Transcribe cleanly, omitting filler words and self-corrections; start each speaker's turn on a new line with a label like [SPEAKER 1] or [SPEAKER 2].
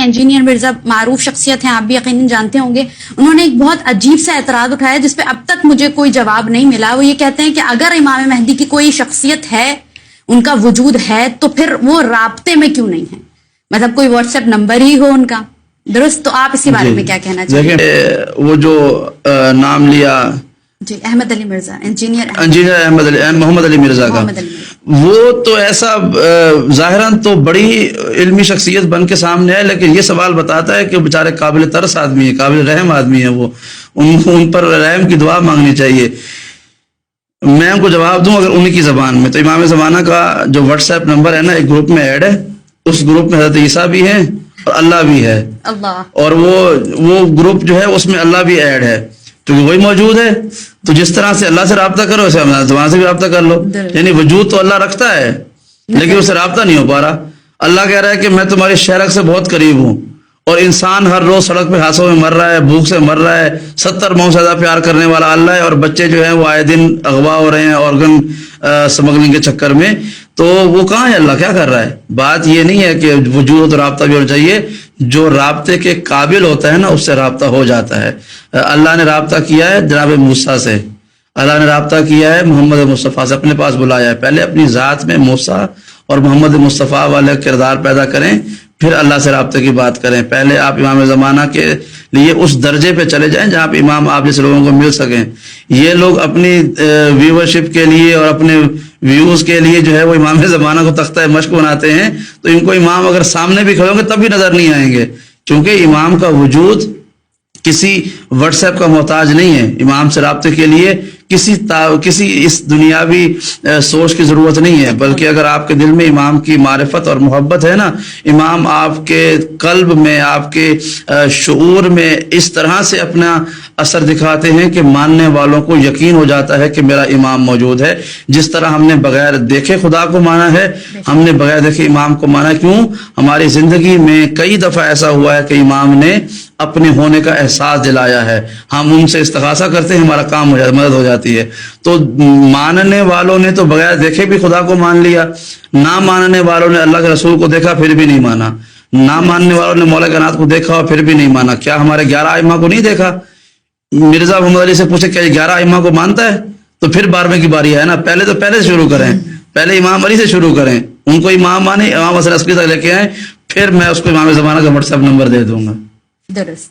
[SPEAKER 1] Engineer Mirza معروف شخصیت ہیں، آپ بھی یقیناً جانتے ہوں گے. انہوں نے ایک بہت عجیب سا اعتراض اٹھایا جس پہ اب تک مجھے کوئی جواب نہیں ملا. وہ یہ کہتے ہیں کہ اگر امام مہدی کی کوئی شخصیت ہے، ان کا وجود ہے، تو پھر وہ رابطے میں کیوں نہیں ہے؟ مطلب کوئی واٹس ایپ نمبر ہی ہو ان کا. درست؟ تو آپ اسی بارے میں کیا کہنا چاہیں گے؟
[SPEAKER 2] وہ جو نام لیا
[SPEAKER 1] جی احمد علی مرزا، انجینئر
[SPEAKER 2] محمد علی مرزا کا، وہ تو ایسا ظاہراً تو بڑی علمی شخصیت بن کے سامنے ہے، لیکن یہ سوال بتاتا ہے کہ بیچارے قابل ترس آدمی ہے، قابل رحم آدمی ہے. وہ ان پر رحم کی دعا مانگنی چاہیے. میں ان کو جواب دوں اگر انہی کی زبان میں، تو امام زمانہ کا جو واٹس ایپ نمبر ہے نا، ایک گروپ میں ایڈ ہے. اس گروپ میں حضرت عیسیٰ بھی ہیں اور اللہ بھی ہے.
[SPEAKER 1] اللہ. اور
[SPEAKER 2] وہ گروپ جو ہے اس میں اللہ بھی ایڈ ہے، کیونکہ وہی موجود ہے. تو جس طرح سے اللہ سے رابطہ کرو، اسے زبان سے بھی رابطہ کر لو. یعنی وجود تو اللہ رکھتا ہے لیکن اس سے رابطہ نہیں ہو پا رہا. اللہ کہہ رہا ہے کہ میں تمہاری شہرک سے بہت قریب ہوں، اور انسان ہر روز سڑک پہ حادثوں میں مر رہا ہے، بھوک سے مر رہا ہے. 70 ماؤں سے زیادہ پیار کرنے والا اللہ ہے، اور بچے جو ہیں وہ آئے دن اغوا ہو رہے ہیں آرگن سمگلنگ کے چکر میں. تو وہ کہاں ہے؟ اللہ کیا کر رہا ہے؟ بات یہ نہیں ہے کہ وجود ہو تو رابطہ بھی ہونا چاہیے. جو رابطے کے قابل ہوتا ہے نا، اس سے رابطہ ہو جاتا ہے. اللہ نے رابطہ کیا ہے جناب موسیٰ سے، اللہ نے رابطہ کیا ہے محمد مصطفیٰ سے، اپنے پاس بلایا ہے. پہلے اپنی ذات میں موسیٰ اور محمد مصطفیٰ والے کردار پیدا کریں، پھر اللہ سے رابطے کی بات کریں. پہلے آپ امام زمانہ کے لیے اس درجے پہ چلے جائیں جہاں پہ امام آپ جیسے لوگوں کو مل سکیں. یہ لوگ اپنی ویورشپ کے لیے اور اپنے ویوز کے لیے جو ہے وہ امام زمانہ کو تختہ مشق بناتے ہیں. تو ان کو امام اگر سامنے بھی کھڑے ہوں گے تب بھی نظر نہیں آئیں گے، کیونکہ امام کا وجود کسی واٹس ایپ کا محتاج نہیں ہے. امام سے رابطے کے لیے کسی اس دنیاوی سوچ کی ضرورت نہیں ہے، بلکہ اگر آپ کے دل میں امام کی معرفت اور محبت ہے نا، امام آپ کے قلب میں، آپ کے شعور میں اس طرح سے اپنا اثر دکھاتے ہیں کہ ماننے والوں کو یقین ہو جاتا ہے کہ میرا امام موجود ہے. جس طرح ہم نے بغیر دیکھے خدا کو مانا ہے، ہم نے بغیر دیکھے امام کو مانا. کیوں؟ ہماری زندگی میں کئی دفعہ ایسا ہوا ہے کہ امام نے اپنے ہونے کا احساس دلایا ہے. ہم ان سے استغاثہ کرتے ہیں، ہمارا کام ہو جاتا ہے، مدد ہو جاتی ہے. تو ماننے والوں نے تو بغیر دیکھے بھی خدا کو مان لیا، نہ ماننے والوں نے اللہ کے رسول کو دیکھا پھر بھی نہیں مانا، نہ ماننے والوں نے مولا کائنات کو دیکھا اور پھر بھی نہیں مانا. کیا ہمارے 11 ائمہ کو نہیں دیکھا؟ مرزا محمد علی سے پوچھے کیا یہ 11 ائمہ کو مانتا ہے؟ تو پھر 12ویں کی باری ہے نا. پہلے سے شروع کریں، پہلے امام علی سے شروع کریں، ان کو امام مانے، امام حسن عسکری تک لے کے آئیں، پھر میں اس کو امام زمانہ کا واٹس ایپ نمبر دے دوں گا.
[SPEAKER 1] درست.